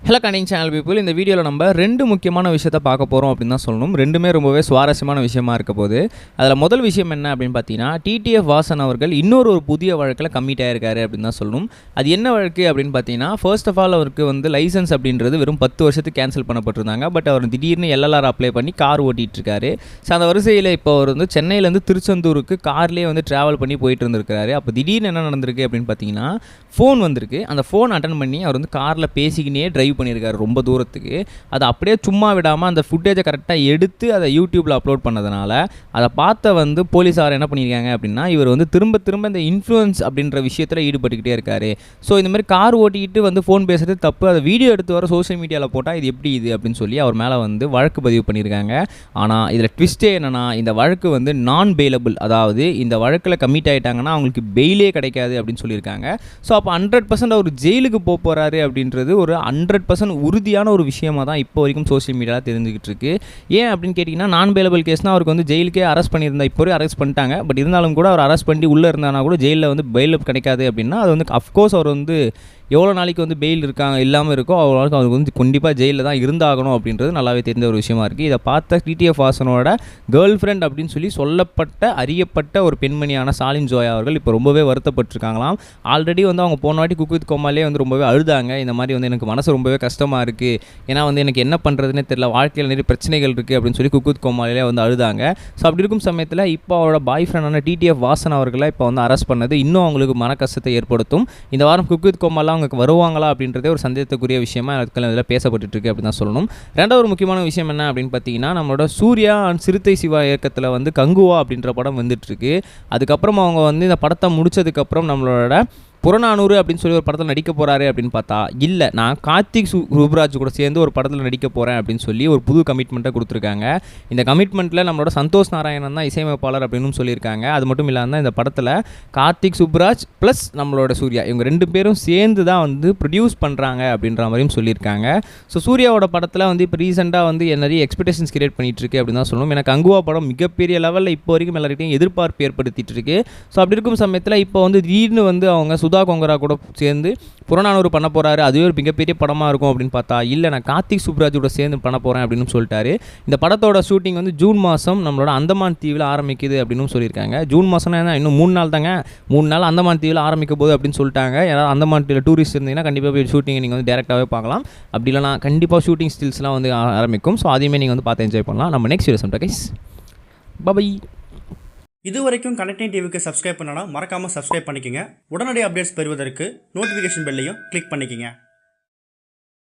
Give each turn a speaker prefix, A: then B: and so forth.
A: Hello கனிங் channel people, இந்த வீடியோவில் நம்ம ரெண்டு முக்கியமான விஷயத்தை பார்க்க போகிறோம் அப்படின்னு தான் சொல்லணும். ரெண்டுமே ரொம்பவே சுவாரஸ்யமான விஷயமா இருக்க போது. அதில் முதல் விஷயம் என்ன அப்படின்னு பார்த்தீங்கன்னா, டிடிஎஃப் வாசன் அவர்கள் இன்னொரு புதிய வழக்கில் கம்மிட் ஆகிருக்காரு அப்படின்னு தான் சொல்லணும். அது என்ன வழக்கு அப்படின்னு பார்த்தீங்கன்னா, ஃபர்ஸ்ட் ஆஃப் ஆல் அவருக்கு லைசன்ஸ் அப்படின்றது வெறும் 10 வருஷத்துக்கு கேன்சல் பண்ணப்பட்டிருந்தாங்க. பட் அவர் திடீர்னு எல்எல்ஆர் அப்ளை பண்ணி கார் ஓட்டிகிட்டு இருக்காரு. ஸோ அந்த வரிசையில் இப்போ அவர் சென்னையிலேருந்து திருச்செந்தூருக்கு கார்லேயே ட்ராவல் பண்ணி போயிட்டு இருந்திருக்காரு. அப்போ திடீர்னு என்ன நடந்திருக்கு அப்படின்னு பார்த்தீங்கன்னா, ஃபோன் வந்திருக்கு. அந்த ஃபோன் அட்டன் பண்ணி அவர் காரில் பேசிக்கினே ட்ரைவ் பண்ணியிருக்காரு ரொம்ப தூரத்துக்கு. அதை அப்படியே சும்மா விடாமல் அந்த ஃபுட்டேஜை கரெக்டாக எடுத்து அதை யூடியூப்பில் அப்லோட் பண்ணதுனால அதை பார்த்த போலீஸார் என்ன பண்ணியிருக்காங்க அப்படின்னா, இவர் திரும்ப திரும்ப இந்த இன்ஃப்ளூயன்ஸ் அப்படின்ற விஷயத்தில் ஈடுபட்டுக்கிட்டே இருக்காரு. ஸோ இந்த மாதிரி கார் ஓட்டிக்கிட்டு ஃபோன் பேசுறது தப்பு, அதை வீடியோ எடுத்து வர சோஷியல் மீடியாவில் போட்டால் இது எப்படி இது அப்படின்னு சொல்லி அவர் மேலே வழக்கு பதிவு பண்ணியிருக்காங்க. ஆனால் இதில் ட்விஸ்ட்டே என்னென்னா, இந்த வழக்கு நான் பெயிலபிள், அதாவது இந்த வழக்கில் கமிட் ஆகிட்டாங்கன்னா அவங்களுக்கு பெயிலே கிடைக்காது அப்படின்னு சொல்லியிருக்காங்க. ஸோ அப்போ 100% அவர் ஜெயிலுக்கு போகிறாரு அப்படின்றது ஒரு 100% உறுதியான ஒரு விஷயமாக தான் இப்போ வரைக்கும் சோஷியல் மீடியாவில் தெரிஞ்சுக்கிட்டு இருக்கு. ஏன் அப்படின்னு கேட்டிங்கன்னா, நான் பெயிலபிள் கேஸ்னால் அவருக்கு ஜெயிலுக்கே அரெஸ்ட் பண்ணியிருந்தா, இப்போ அரெஸ்ட் பண்ணிட்டாங்க. பட் இருந்தாலும் கூட அவர் அரெஸ்ட் பண்ணி உள்ளே இருந்தானா கூட ஜெயிலில் பெயில் கிடைக்காது அப்படின்னா அது அஃப்கோர்ஸ் அவர் எவ்வளோ நாளைக்கு பெயில் இல்லாமல் இருக்கோ அவ்வளோ அவருக்கு கண்டிப்பாக ஜெயிலில் தான் இருந்தாகணும் அப்படின்றது நல்லாவே தெரிஞ்ச ஒரு விஷயமா இருக்குது. இதை பார்த்த டிடிஎஃப் வாசனோட கேர்ள் ஃப்ரெண்ட் அப்படின்னு சொல்லப்பட்ட அறியப்பட்ட ஒரு பெண்மணியான சாலின் ஜோயா அவர்கள் இப்போ ரொம்பவே வருத்தப்பட்டிருக்காங்களாம். ஆல்ரெடி அவங்க போன வாட்டி குக் வித் கோமாலே ரொம்பவே அழுதாங்க. இந்த மாதிரி எனக்கு மனசு ரொம்பவே கஷ்டமாக இருக்குது, ஏன்னா எனக்கு என்ன பண்ணுறதுனே தெரியல, வாழ்க்கையில் நிறைய பிரச்சனைகள் இருக்குது அப்படின்னு சொல்லி குக் வித் கோமாலே அழுதாங்க. ஸோ அப்படி இருக்கும் சமயத்தில் இப்போ அவரோட பாய் ஃப்ரெண்டான டிடிஎஃப் வாசன் அவர்களை இப்போ அரெஸ்ட் பண்ணது இன்னும் அவங்களுக்கு மன கஷ்டத்தை ஏற்படுத்தும். இந்த வாரம் குக் வித் கோமாலாம் அவங்க வருவாங்களா அப்படின்றதே ஒரு சந்தேகத்துக்குரிய விஷயமா இதில் பேசப்பட்டு இருக்கு அப்படின்னு தான் சொல்லணும். ரெண்டாவது ஒரு முக்கியமான விஷயம் என்ன அப்படின்னு பார்த்தீங்கன்னா, நம்மளோட சூர்யா அண்ட் சிறுத்தை சிவா இயக்கத்தில் கங்குவா அப்படின்ற படம் வந்துட்டு இருக்கு. அதுக்கப்புறம் அவங்க இந்த படத்தை முடிச்சதுக்கப்புறம் நம்மளோட புறநானூறு அப்படின்னு சொல்லி ஒரு படத்தில் நடிக்க போகிறாரு அப்படின்னு பார்த்தா, இல்லை நான் கார்த்திக் சுப்ராஜ் கூட சேர்ந்து ஒரு படத்தில் நடிக்க போகிறேன் அப்படின்னு சொல்லி ஒரு புது கமிட்மெண்ட்டை கொடுத்துருக்காங்க. இந்த கமிட்மெண்ட்டில் நம்மளோட சந்தோஷ் நாராயணன் தான் இசையமைப்பாளர் அப்படின்னு சொல்லியிருக்காங்க. அது மட்டும் இல்லாமல் இந்த படத்தில் கார்த்திக் சுப்ராஜ் ப்ளஸ் நம்மளோட சூர்யா இவங்க 2 பேரும் சேர்ந்து தான் ப்ரொடியூஸ் பண்ணுறாங்க அப்படின்ற மாதிரியும் சொல்லியிருக்காங்க. ஸோ சூர்யாவோட படத்தில் இப்போ ரீசெண்டாக நிறைய எக்ஸ்பெக்டேஷன்ஸ் கிரியேட் பண்ணிட்டு இருக்கு அப்படின்னு தான் சொல்லணும். எனக்கு கங்குவா படம் மிகப்பெரிய லெவலில் இப்போ வரைக்கும் எல்லார்கிட்டையும் எதிர்பார்ப்பு ஏற்படுத்திட்டு இருக்கு. ஸோ அப்படி இருக்கும் சமயத்தில் இப்போ திடீர்னு அவங்க சுதா கொங்கரா கூட சேர்ந்து புறநானூறு பண்ண போகிறாரு, அதுவே ஒரு மிகப்பெரிய படமாக இருக்கும் அப்படின்னு பார்த்தா, இல்லை நான் கார்த்திக் சுப்ராஜோட சேர்ந்து பண்ண போகிறேன் அப்படின்னு சொல்லிட்டாரு. இந்த படத்தோட ஷூட்டிங் ஜூன் மாதம் நம்மளோட அந்தமான் தீவில் ஆரம்பிக்குது அப்படின்னு சொல்லியிருக்காங்க. ஜூன் மாதம்னா இன்னும் 3 நாள் தாங்க, 3 நாள் அந்தமான் தீவில் ஆரம்பிக்க போகுது அப்படின்னு சொல்லிட்டாங்க. யாராவது அந்தமான் தீவில் டூரிஸ்ட் இருந்தீங்கன்னா கண்டிப்பாக போய் ஷூட்டிங் நீங்கள் டேரெக்டாகவே பார்க்கலாம். அப்படி இல்லைனா கண்டிப்பாக ஷூட்டிங் ஸ்டில்ஸ்லாம் ஆரம்பிக்கும். ஸோ அதையுமே நீங்கள் பார்த்து என்ஜாய் பண்ணலாம். நம்ம நெக்ஸ்ட் வீடியோ சம்டா கைஸ், பை.
B: இது வரைக்கும் கனெக்டிங் டிவிக்கு சப்ஸ்கிரைப் பண்ணனா மறக்காமல் சப்ஸ்கிரைப் பண்ணிக்கங்க. உடனடி அப்டேட்ஸ் பெறுவதற்கு நோட்டிஃபிகேஷன் பெல்லையும் கிளிக் பண்ணிக்கங்க.